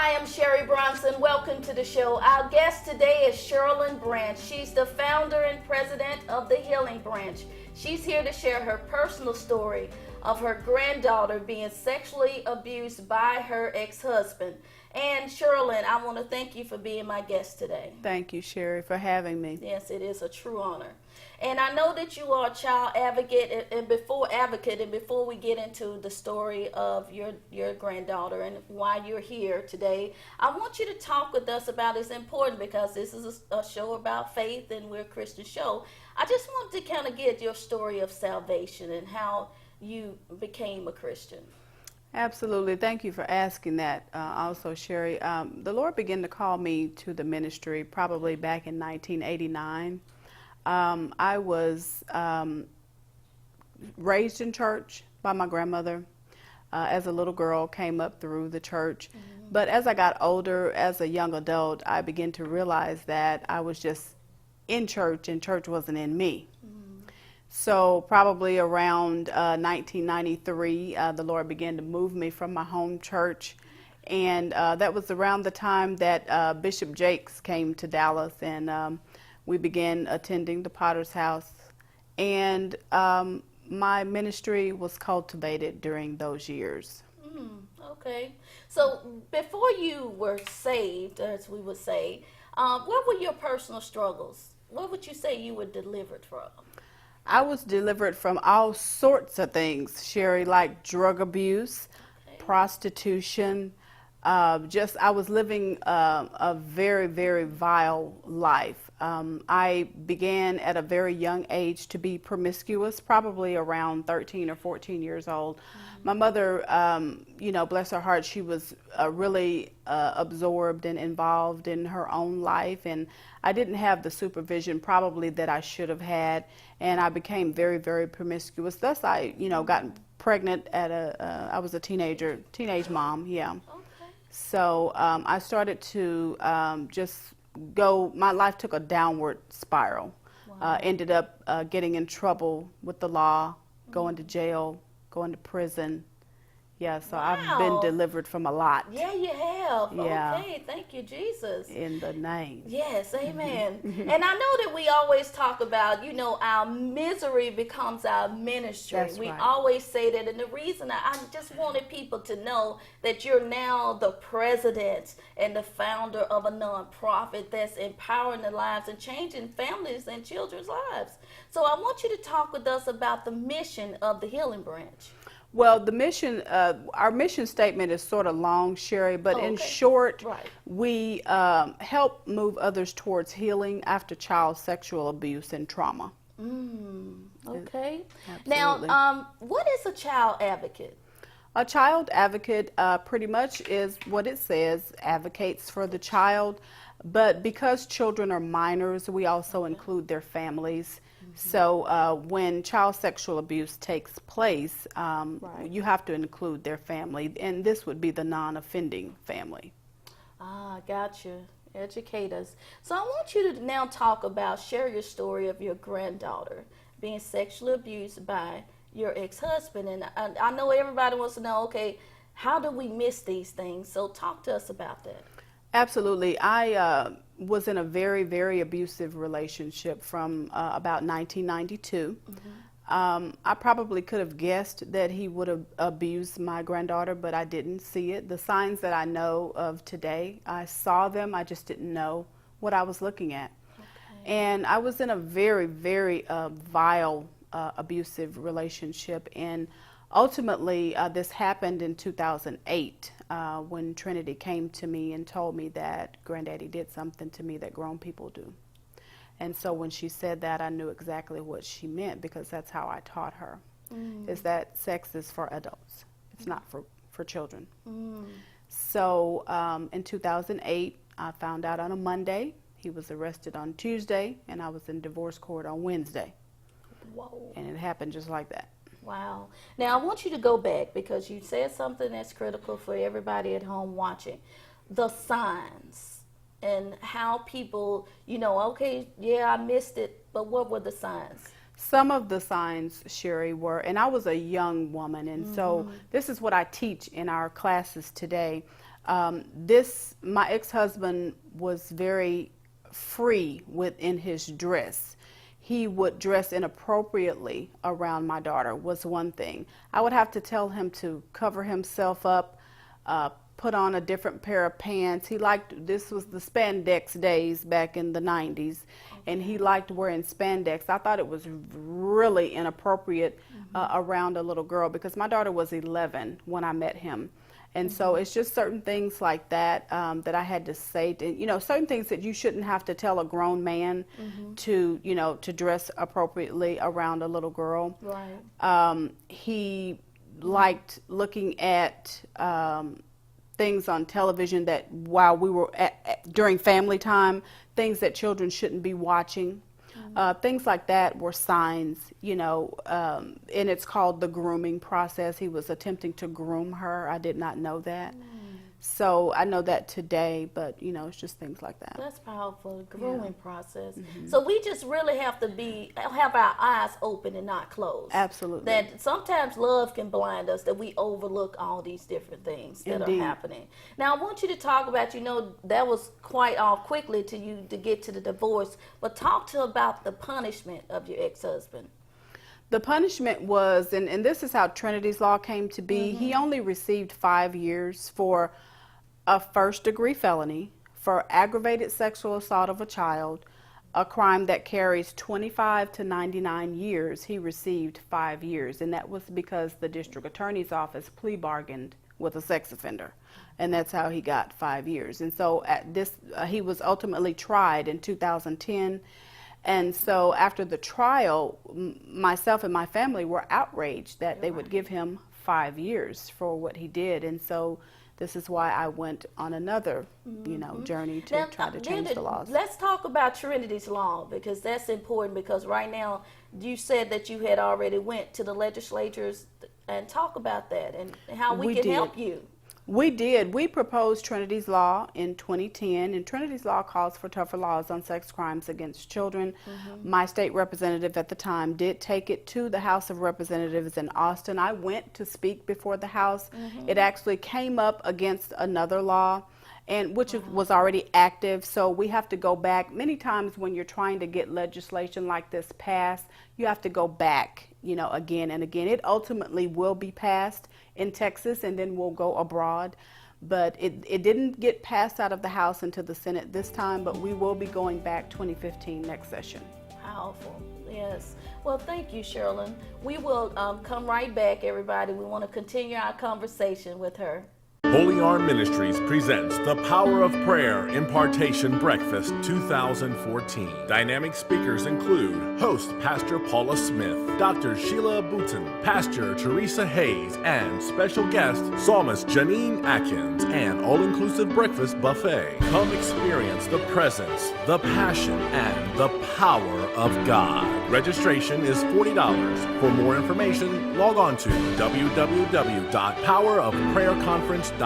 Hi, I'm Sherry Bronson. Welcome to the show. Our guest today is Cherlyn Branch. She's the founder and president of the Healing Branch. She's here to share her personal story of her granddaughter being sexually abused by her ex-husband. And Cherlyn, I want to thank you for being my guest today. Thank you, Sherry, for having me. Yes, it is a true honor. And I know that you are a child advocate, and before we get into the story of your granddaughter and why you're here today, I want you to talk with us about, it's important because this is a show about faith and we're a Christian show. I just want to kind of get your story of salvation and how you became a Christian. Absolutely. Thank you for asking that. Also, Sherry, the Lord began to call me to the ministry probably back in 1989. I was raised in church by my grandmother. As a little girl, came up through the church. Mm-hmm. But as I got older, as a young adult, I began to realize that I was just in church and church wasn't in me. Mm-hmm. So probably around 1993, the Lord began to move me from my home church. And that was around the time that Bishop Jakes came to Dallas, and we began attending the Potter's House, and my ministry was cultivated during those years. Okay. So before you were saved, as we would say, what were your personal struggles? What would you say you were delivered from? I was delivered from all sorts of things, Sherry, like drug abuse, prostitution. I was living a very, very vile life. I began at a very young age to be promiscuous, probably around 13 or 14 years old. Mm-hmm. My mother, bless her heart, she was really absorbed and involved in her own life, and I didn't have the supervision probably that I should have had, and I became very, very promiscuous. Thus, I, got pregnant at I was a teenage mom, yeah. Okay. So I started to my life took a downward spiral. Wow. Ended up getting in trouble with the law, going to jail, going to prison. Yeah, so wow. I've been delivered from a lot. Yeah, you have. Yeah. Okay, thank you, Jesus. In the name. Yes, amen. And I know that we always talk about, our misery becomes our ministry. That's we right. always say that. And the reason I just wanted people to know that you're now the president and the founder of a nonprofit that's empowering the lives and changing families and children's lives. So I want you to talk with us about the mission of the Healing Branch. Well, the mission, our mission statement is sort of long, Sherry, but in short, right. We help move others towards healing after child sexual abuse and trauma. Okay. Absolutely. Now, what is a child advocate? A child advocate pretty much is what it says, advocates for the child, but because children are minors, we also include their families. So when child sexual abuse takes place, right. You have to include their family, and this would be the non-offending family. Ah, gotcha. Educate us. So I want you to now share your story of your granddaughter being sexually abused by your ex-husband. And I know everybody wants to know, okay, how do we miss these things? So talk to us about that. Absolutely. I was in a very, very abusive relationship from about 1992. Mm-hmm. I probably could have guessed that he would have abused my granddaughter, but I didn't see it. The signs that I know of today, I saw them, I just didn't know what I was looking at. Okay. And I was in a very, very vile, abusive relationship, and ultimately this happened in 2008. When Trinity came to me and told me that Granddaddy did something to me that grown people do. And so when she said that, I knew exactly what she meant, because that's how I taught her, is that sex is for adults. It's not for children. So in 2008, I found out on a Monday. He was arrested on Tuesday, and I was in divorce court on Wednesday. Whoa. And it happened just like that. Wow. Now, I want you to go back, because you said something that's critical for everybody at home watching. The signs and how people, okay, yeah, I missed it, but what were the signs? Some of the signs, Sherry, were, and I was a young woman, and so this is what I teach in our classes today. My ex-husband was very free within his dress. He would dress inappropriately around my daughter was one thing. I would have to tell him to cover himself up, put on a different pair of pants. This was the spandex days back in the 90s, and he liked wearing spandex. I thought it was really inappropriate around a little girl, because my daughter was 11 when I met him. And so it's just certain things like that that I had to say, certain things that you shouldn't have to tell a grown man to dress appropriately around a little girl. Right. He liked looking at things on television that while we were during family time, things that children shouldn't be watching. Things like that were signs, and it's called the grooming process. He was attempting to groom her. I did not know that. So I know that today, but it's just things like that. That's powerful, the grooming process. So we just really have to have our eyes open and not closed. Absolutely. That sometimes love can blind us, that we overlook all these different things that Indeed. are happening. Now I want you to talk about, that was quite all quickly to you to get to the divorce, but talk to about the punishment of your ex-husband. The punishment was, and this is how Trinity's Law came to be, he only received 5 years for a first-degree felony, for aggravated sexual assault of a child, a crime that carries 25 to 99 years. He received 5 years, and that was because the district attorney's office plea bargained with a sex offender, and that's how he got 5 years. And so he was ultimately tried in 2010. And so after the trial, myself and my family were outraged that they would give him 5 years for what he did. And so this is why I went on another, journey to try to change the laws. Let's talk about Trinity's Law, because that's important, because right now you said that you had already went to the legislatures, and talk about that and how we can help you. We did. We proposed Trinity's Law in 2010, and Trinity's Law calls for tougher laws on sex crimes against children. My state representative at the time did take it to the House of Representatives in Austin. I went to speak before the House. It actually came up against another law, and which was already active, so we have to go back. Many times when you're trying to get legislation like this passed, you have to go back, again and again. It ultimately will be passed in Texas, and then we'll go abroad. But it didn't get passed out of the House into the Senate this time, but we will be going back 2015 next session. Powerful, yes. Well, thank you, Cherlyn. We will come right back, everybody. We want to continue our conversation with her. Holy Arm Ministries presents the Power of Prayer Impartation Breakfast 2014. Dynamic speakers include host Pastor Paula Smith, Dr. Sheila Boutin, Pastor Teresa Hayes, and special guest Psalmist Janine Atkins, and all-inclusive breakfast buffet. Come experience the presence, the passion, and the power of God. Registration is $40. For more information, log on to www.powerofprayerconference.org.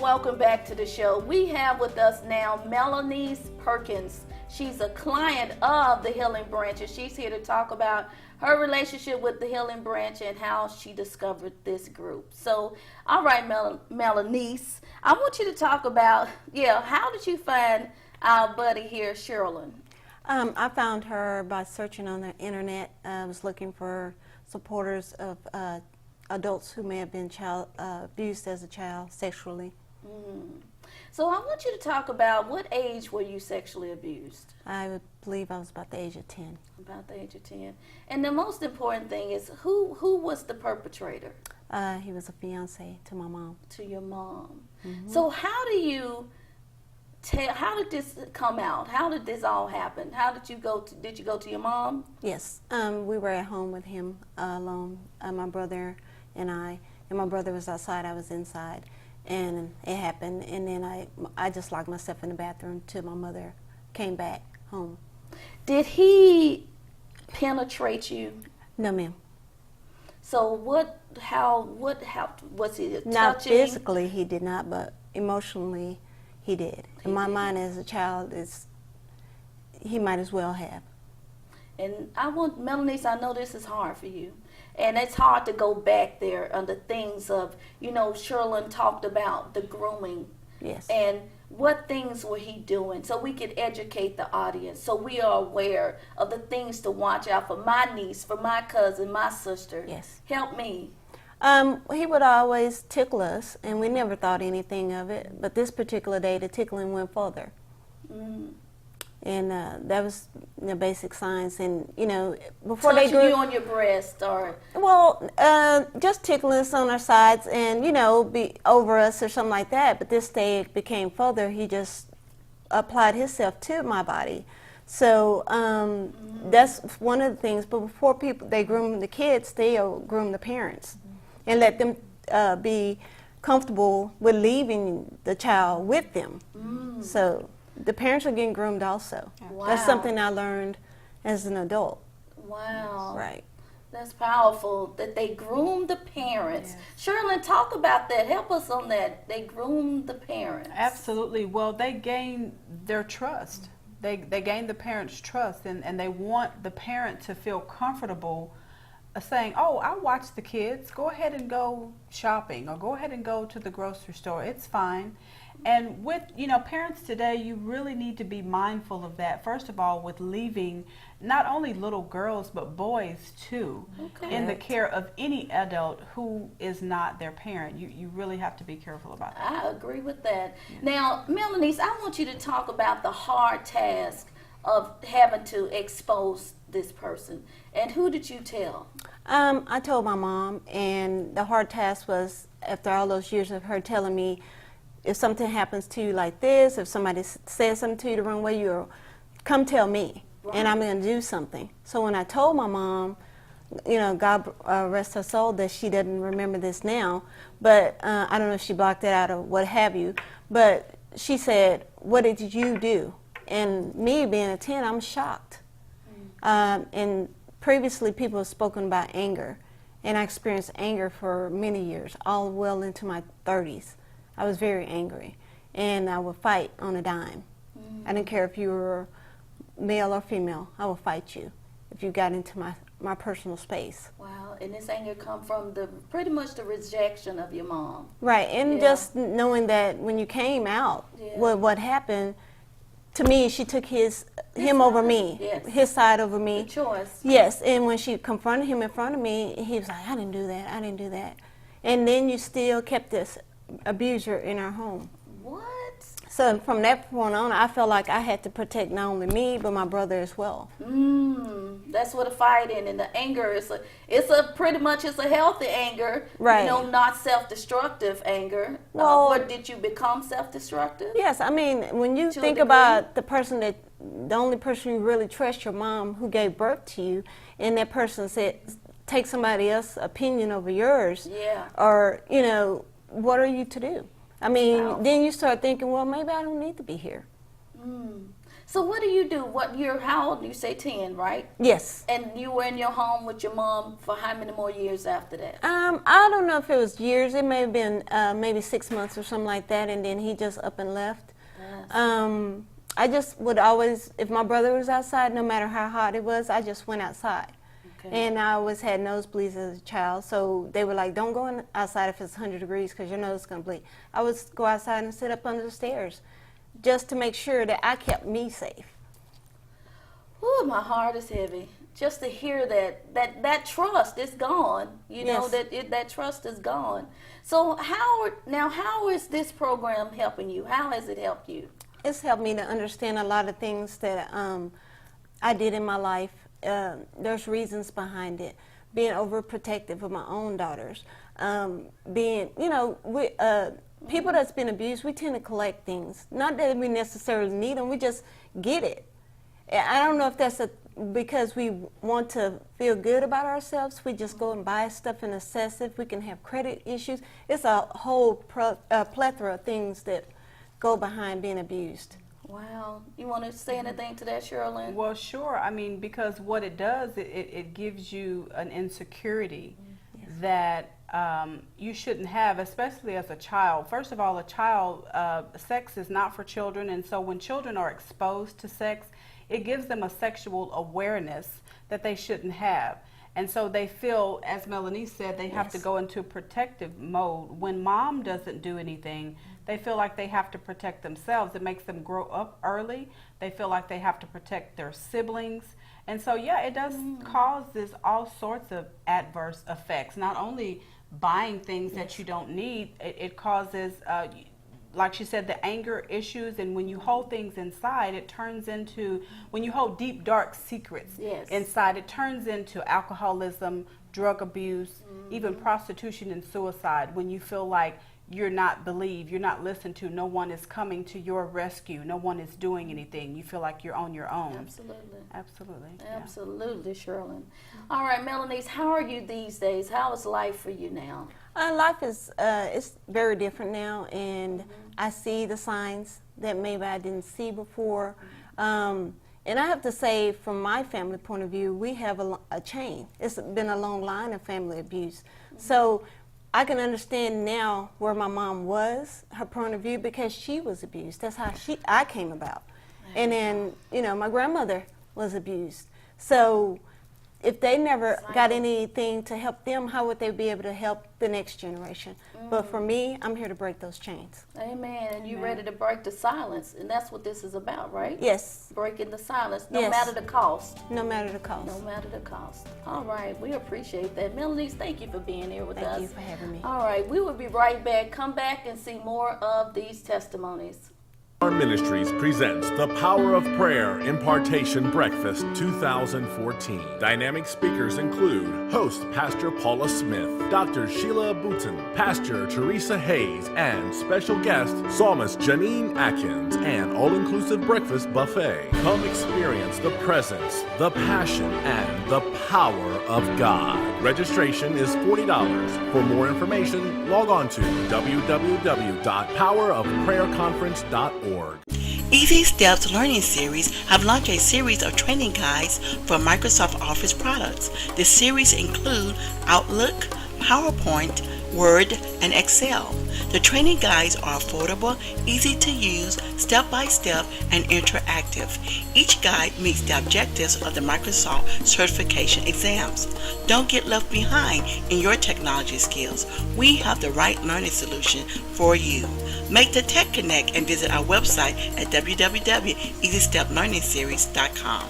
Welcome back to the show. We have with us now Melanie Perkins. She's a client of the Healing Branch, and she's here to talk about her relationship with the Healing Branch and how she discovered this group. So, all right, Melanie, I want you to talk about, how did you find our buddy here, Cherlyn? I found her by searching on the internet. I was looking for supporters of adults who may have been abused as a child sexually. So I want you to talk about, what age were you sexually abused? I believe I was about the age of 10. About the age of 10. And the most important thing is, who was the perpetrator? He was a fiance to my mom. To your mom. So how did this come out? How did this all happen? How did you go to your mom? Yes. We were at home with him alone, my brother and I. And my brother was outside, I was inside. and it happened. And then I just locked myself in the bathroom till my mother came back home. Did he penetrate you? No, ma'am. So how was he touching? Not physically, he did not, but emotionally, he did. In my mind, as a child, he might as well have. And Melanie, I know this is hard for you. And it's hard to go back there on the things of, Cherlyn talked about the grooming. Yes. And what things were he doing so we could educate the audience, so we are aware of the things to watch out for my niece, for my cousin, my sister. Yes. Help me. He would always tickle us, and we never thought anything of it. But this particular day, the tickling went further. And that was the basic signs. And, before Touching they grew you on your breast or... Well, just tickling us on our sides and, be over us or something like that. But this day it became further. He just applied himself to my body. So that's one of the things. But before they groom the kids, they groom the parents and let them be comfortable with leaving the child with them. So the parents are getting groomed also. Wow. That's something I learned as an adult. Wow. Right. That's powerful that they groom the parents. Yes. Cherlyn, talk about that. Help us on that. They groom the parents. Absolutely. Well, they gain their trust. They gain the parents' trust, and they want the parent to feel comfortable saying, oh, I watch the kids. Go ahead and go shopping, or go ahead and go to the grocery store. It's fine. And with, parents today, you really need to be mindful of that. First of all, with leaving not only little girls, but boys too, in the care of any adult who is not their parent. You really have to be careful about that. I agree with that. Yeah. Now, Melanie, I want you to talk about the hard task of having to expose this person. And who did you tell? I told my mom, and the hard task was, after all those years of her telling me, if something happens to you like this, if somebody says something to you the wrong way, come tell me, and I'm going to do something. So when I told my mom, God rest her soul, that she doesn't remember this now, but I don't know if she blocked it out or what have you, but she said, what did you do? And me being a 10, I'm shocked. And previously people have spoken about anger, and I experienced anger for many years, all well into my 30s. I was very angry, and I would fight on a dime. I didn't care if you were male or female. I would fight you if you got into my personal space. Wow, and this anger come from pretty much the rejection of your mom. Right, and just knowing that when you came out, what happened, to me, she took him over me, his side over me. The choice. Yes, and when she confronted him in front of me, he was like, I didn't do that, I didn't do that. And then you still kept this abuser in our home. What? So from that point on, I felt like I had to protect not only me, but my brother as well. That's what a fight in, and the anger is pretty much a healthy anger, right? Not self-destructive anger. Well, did you become self-destructive? Yes, I mean, when you think about the only person you really trust, your mom, who gave birth to you, and that person said, take somebody else's opinion over yours, or what are you to do? I mean, then you start thinking, well, maybe I don't need to be here. So what do you do? How old? You say 10, right? Yes. And you were in your home with your mom for how many more years after that? I don't know if it was years. It may have been maybe 6 months or something like that, and then he just up and left. Yes. I just would always, if my brother was outside, no matter how hot it was, I just went outside. And I always had nosebleeds as a child, so they were like, don't go outside if it's 100 degrees because your nose is going to bleed. I would go outside and sit up under the stairs just to make sure that I kept me safe. Ooh, my heart is heavy. Just to hear that trust is gone. That trust is gone. So how is this program helping you? How has it helped you? It's helped me to understand a lot of things that I did in my life. There's reasons behind it. Being overprotective of my own daughters. People that's been abused, we tend to collect things. Not that we necessarily need them, we just get it. I don't know if that's because we want to feel good about ourselves, we just go and buy stuff in excessive. We can have credit issues. It's a whole plethora of things that go behind being abused. Wow. You want to say anything to that, Cherlyn? Well, sure. I mean, because what it does, it gives you an insecurity that you shouldn't have, especially as a child. First of all, sex is not for children, and so when children are exposed to sex, it gives them a sexual awareness that they shouldn't have. And so they feel, as Melanie said, they have to go into protective mode. When mom doesn't do anything, they feel like they have to protect themselves. It makes them grow up early. They feel like they have to protect their siblings. And so, yeah, it does cause all sorts of adverse effects. Not only buying things that you don't need, it causes, like she said, the anger issues. And when you hold things inside, it turns into, when you hold deep, dark secrets inside, it turns into alcoholism, drug abuse, even prostitution and suicide. When you feel like you're not believed, you're not listened to, no one is coming to your rescue, no one is doing anything, you feel like you're on your own. Absolutely. Absolutely. Absolutely, Cherlyn. All right, Melanie, how are you these days? How is life for you now? Life is it's very different now, and I see the signs that maybe I didn't see before. And I have to say, from my family point of view, we have a chain. It's been a long line of family abuse. So I can understand now where my mom was, her point of view, because she was abused. That's how I came about. And then, you know, my grandmother was abused. So if they never got anything to help them, how would they be able to help the next generation? But for me, I'm here to break those chains. Amen. And you're ready to break the silence. And that's what this is about, right? Yes. Breaking the silence, no matter the cost. No matter the cost. No matter the cost. All right. We appreciate that. Melanie, thank you for being here with us. Thank you for having me. All right. We will be right back. Come back and see more of these testimonies. Our Ministries presents the Power of Prayer Impartation Breakfast 2014. Dynamic speakers include host Pastor Paula Smith, Dr. Sheila Boutin, Pastor Teresa Hayes, and special guest Psalmist Janine Atkins, and all-inclusive breakfast buffet. Come experience the presence, the passion, and the power of God. Registration is $40. For more information, log on to www.powerofprayerconference.org. Easy Steps Learning Series have launched a series of training guides for Microsoft Office products. The series include Outlook, PowerPoint, Word, and Excel. The training guides are affordable, easy to use, step-by-step, and interactive. Each guide meets the objectives of the Microsoft certification exams. Don't get left behind in your technology skills. We have the right learning solution for you. Make the Tech Connect and visit our website at www.easysteplearningseries.com.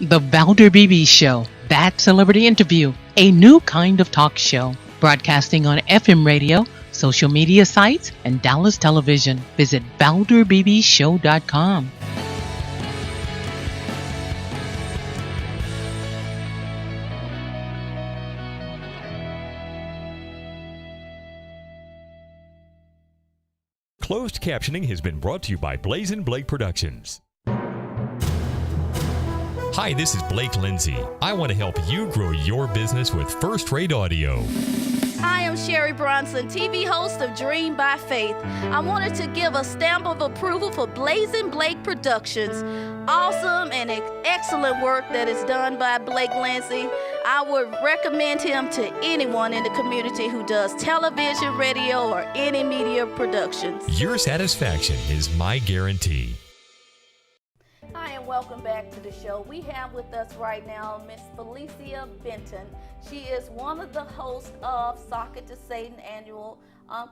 The Valder BB Show, That Celebrity Interview, a new kind of talk show, broadcasting on FM radio, social media sites, and Dallas television. Visit ValderBBShow.com. Closed captioning has been brought to you by Blaze & Blake Productions. Hi, this is Blake Lindsay. I want to help you grow your business with first-rate audio. Hi, I'm Cherlyn Bronson, TV host of Dream by Faith. I wanted to give a stamp of approval for Blaze & Blake Productions. Awesome and excellent work that is done by Blake Lindsay. I would recommend him to anyone in the community who does television, radio, or any media productions. Your satisfaction is my guarantee. Hi, and welcome back to the show. We have with us right now Miss Felicia Benton. She is one of the hosts of Socket to Satan annual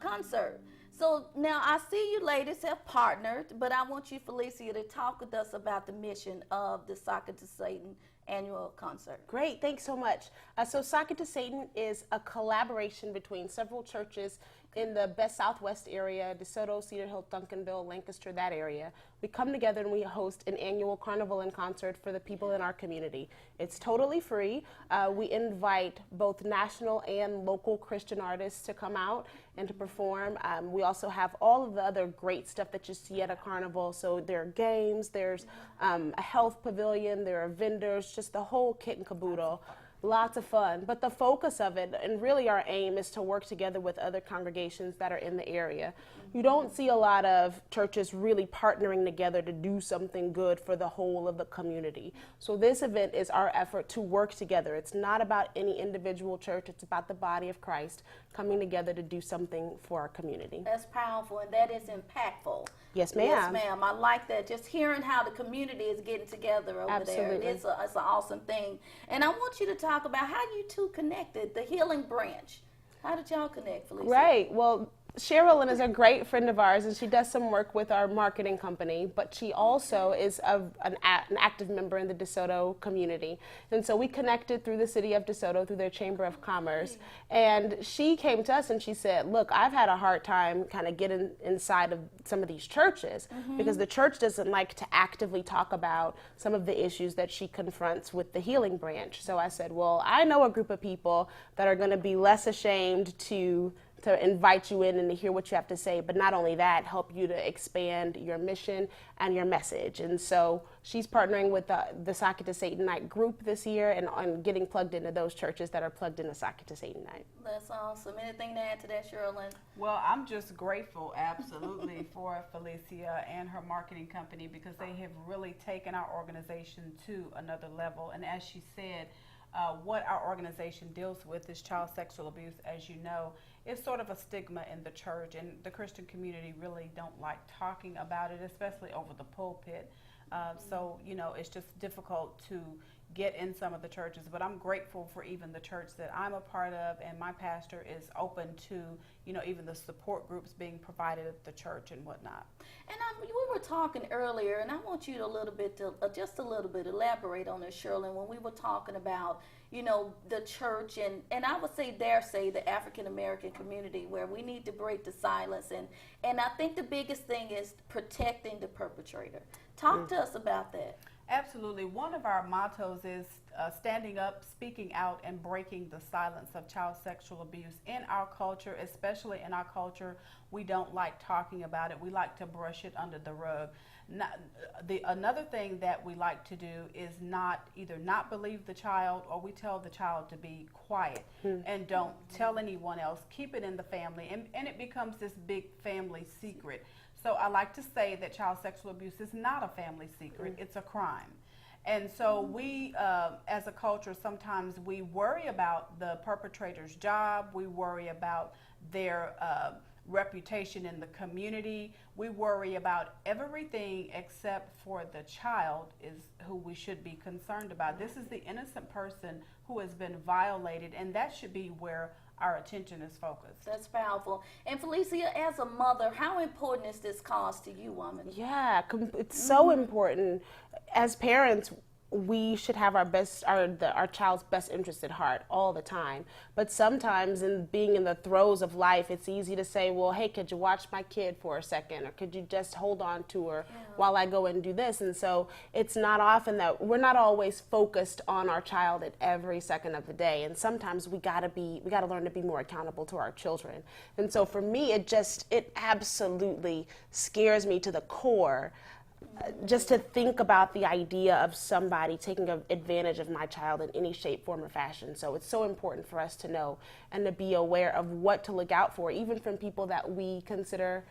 concert. So now I see you ladies have partnered, but I want you, Felicia, to talk with us about the mission of the Socket to Satan annual concert. Great, thanks so much. So Socket to Satan is a collaboration between several churches in the best Southwest area, DeSoto, Cedar Hill, Duncanville, Lancaster, that area. We come together and we host an annual carnival and concert for the people in our community. It's totally free. We invite both national and local Christian artists to come out and to perform. We also have all of the other great stuff that you see at a carnival. So there are games, there's a health pavilion, there are vendors, just the whole kit and caboodle. Lots of fun, but the focus of it, and really our aim, is to work together with other congregations that are in the area. You don't see a lot of churches really partnering together to do something good for the whole of the community. So this event is our effort to work together. It's not about any individual church, it's about the body of Christ coming together to do something for our community. That's powerful, and that is impactful. Yes, ma'am. Yes, ma'am. I like that. Just hearing how the community is getting together over there. And it's an awesome thing. And I want you to talk about how you two connected, the Healing Branch. How did y'all connect, Felicia? Right. Well, Cherlyn is a great friend of ours, and she does some work with our marketing company, but she also is an active member in the DeSoto community. And so we connected through the city of DeSoto, through their Chamber of Commerce. And she came to us and she said, look, I've had a hard time kind of getting inside of some of these churches because the church doesn't like to actively talk about some of the issues that she confronts with the Healing Branch. So I said, well, I know a group of people that are going to be less ashamed to invite you in and to hear what you have to say, but not only that, help you to expand your mission and your message. And so she's partnering with the Socket to Satan Night group this year and getting plugged into those churches that are plugged into Socket to Satan Night. That's awesome. Anything to add to that, Cherlyn? Well, I'm just grateful, absolutely, for Felicia and her marketing company, because they have really taken our organization to another level. And as she said, what our organization deals with is child sexual abuse, as you know. It's sort of a stigma in the church, and the Christian community really don't like talking about it, especially over the pulpit. So, you know, it's just difficult to get in some of the churches, but I'm grateful for even the church that I'm a part of, and my pastor is open to, you know, even the support groups being provided at the church and whatnot. And we were talking earlier, and I want you to just a little bit elaborate on this, Cherlyn, when we were talking about, you know, the church and I would say the African American community, where we need to break the silence, and I think the biggest thing is protecting the perpetrator. Talk to us about that. Absolutely. One of our mottos is standing up, speaking out, and breaking the silence of child sexual abuse. In our culture, especially in our culture, we don't like talking about it. We like to brush it under the rug. Another thing that we like to do is either not believe the child, or we tell the child to be quiet and don't tell anyone else. Keep it in the family, and it becomes this big family secret. So I like to say that child sexual abuse is not a family secret, it's a crime. And so we, as a culture, sometimes we worry about the perpetrator's job, we worry about their reputation in the community, we worry about everything except for the child is who we should be concerned about. This is the innocent person who has been violated, and that should be where our attention is focused. That's powerful. And Felicia, as a mother, how important is this cause to you, woman? Yeah, it's so important. As parents, we should have our child's best interest at heart all the time. But sometimes, in being in the throes of life, it's easy to say, well, hey, could you watch my kid for a second? Or could you just hold on to her while I go and do this? And so it's not often that we're not always focused on our child at every second of the day. And sometimes we gotta learn to be more accountable to our children. And so for me, it absolutely scares me to the core just to think about the idea of somebody taking advantage of my child in any shape, form, or fashion. So it's so important for us to know and to be aware of what to look out for, even from people that we consider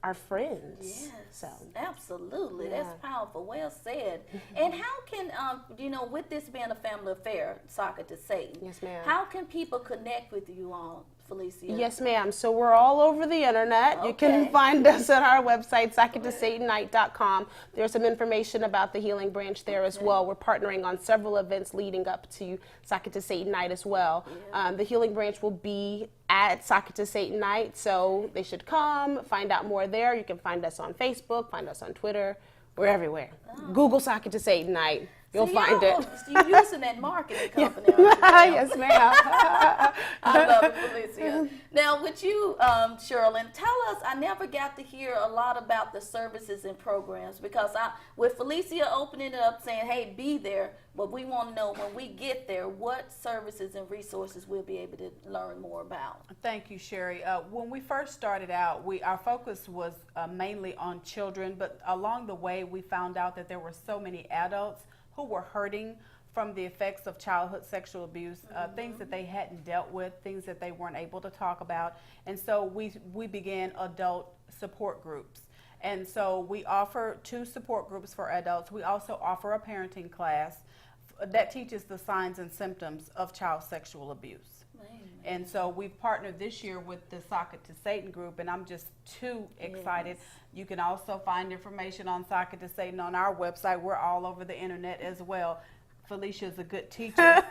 our friends. Yes, so absolutely. That's powerful. Well said. And how can, with this being a family affair, Socket to Satan, yes, ma'am, how can people connect with you all, Felicia? Yes, ma'am. So we're all over the internet. Okay. You can find us at our website, SocketToSatanNight.com. There's some information about the Healing Branch there as well. We're partnering on several events leading up to Socket to Satan Night as well. Yeah. The Healing Branch will be at Socket to Satan Night, so they should come, find out more there. You can find us on Facebook, find us on Twitter. We're everywhere. Oh. Google Socket to Satan Night. You'll find it. You're using that marketing company. Aren't you, Yes, ma'am. I love it, Felicia. Now, with you, Cherlyn, tell us, I never got to hear a lot about the services and programs, because with Felicia opening it up saying, hey, be there, but we want to know when we get there, what services and resources we'll be able to learn more about. Thank you, Sherry. When we first started out, our focus was mainly on children, but along the way, we found out that there were so many adults who were hurting from the effects of childhood sexual abuse, things that they hadn't dealt with, things that they weren't able to talk about. And so we began adult support groups. And so we offer 2 support groups for adults. We also offer a parenting class that teaches the signs and symptoms of child sexual abuse. And so we've partnered this year with the Socket to Satan group, and I'm just too excited. Yes. You can also find information on Socket to Satan on our website. We're all over the internet as well. Felicia's a good teacher.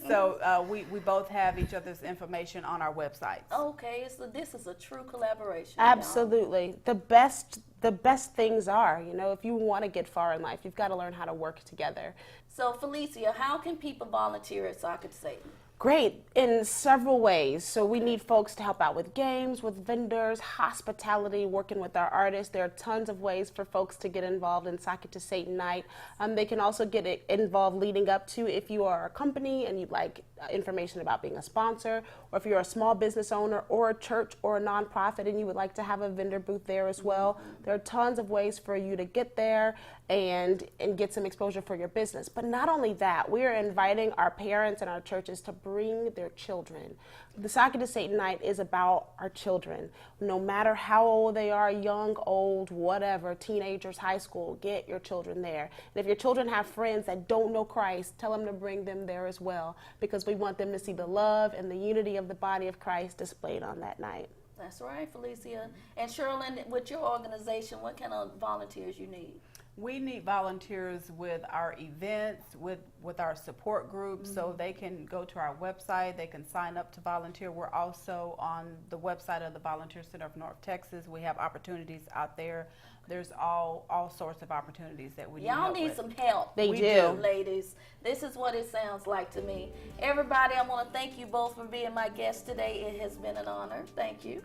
So we both have each other's information on our website. Okay, so this is a true collaboration. Absolutely. The best things are, if you want to get far in life, you've got to learn how to work together. So Felicia, how can people volunteer at Socket to Satan? Great, in several ways. So we need folks to help out with games, with vendors, hospitality, working with our artists. There are tons of ways for folks to get involved in Socket to Satan Night. They can also get involved leading up to, if you are a company and you'd like information about being a sponsor, or if you're a small business owner or a church or a nonprofit and you would like to have a vendor booth there as well. There are tons of ways for you to get there and get some exposure for your business. But not only that, we are inviting our parents and our churches to bring their children. The Socket to Satan Night is about our children. No matter how old they are, young, old, whatever, teenagers, high school, get your children there. And if your children have friends that don't know Christ, tell them to bring them there as well, because we want them to see the love and the unity of the body of Christ displayed on that night. That's right, Felicia. And Cherlyn, with your organization, what kind of volunteers you need? We need volunteers with our events, with our support groups, so they can go to our website, they can sign up to volunteer. We're also on the website of the Volunteer Center of North Texas. We have opportunities out there. There's all sorts of opportunities that we need help with. Y'all need some help. They do, ladies. This is what it sounds like to me. Everybody, I want to thank you both for being my guests today. It has been an honor. Thank you.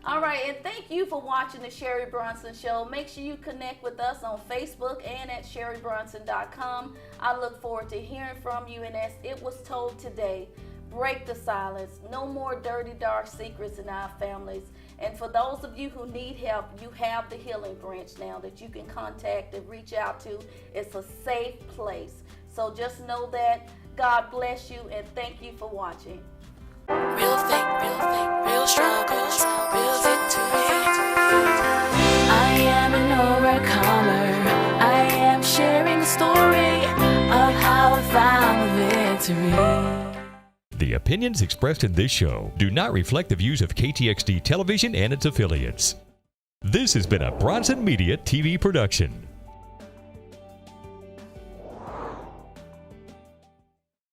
All right, and thank you for watching the Sherry Bronson Show. Make sure you connect with us on Facebook and at sherrybronson.com. I look forward to hearing from you, and as it was told today, break the silence. No more dirty, dark secrets in our families. And for those of you who need help, you have the Healing Branch now that you can contact and reach out to. It's a safe place. So just know that. God bless you, and thank you for watching. Real fake, real struggles, real victory. I am an overcomer. I am sharing the story of how I found the victory. The opinions expressed in this show do not reflect the views of KTXD Television and its affiliates. This has been a Bronson Media TV production.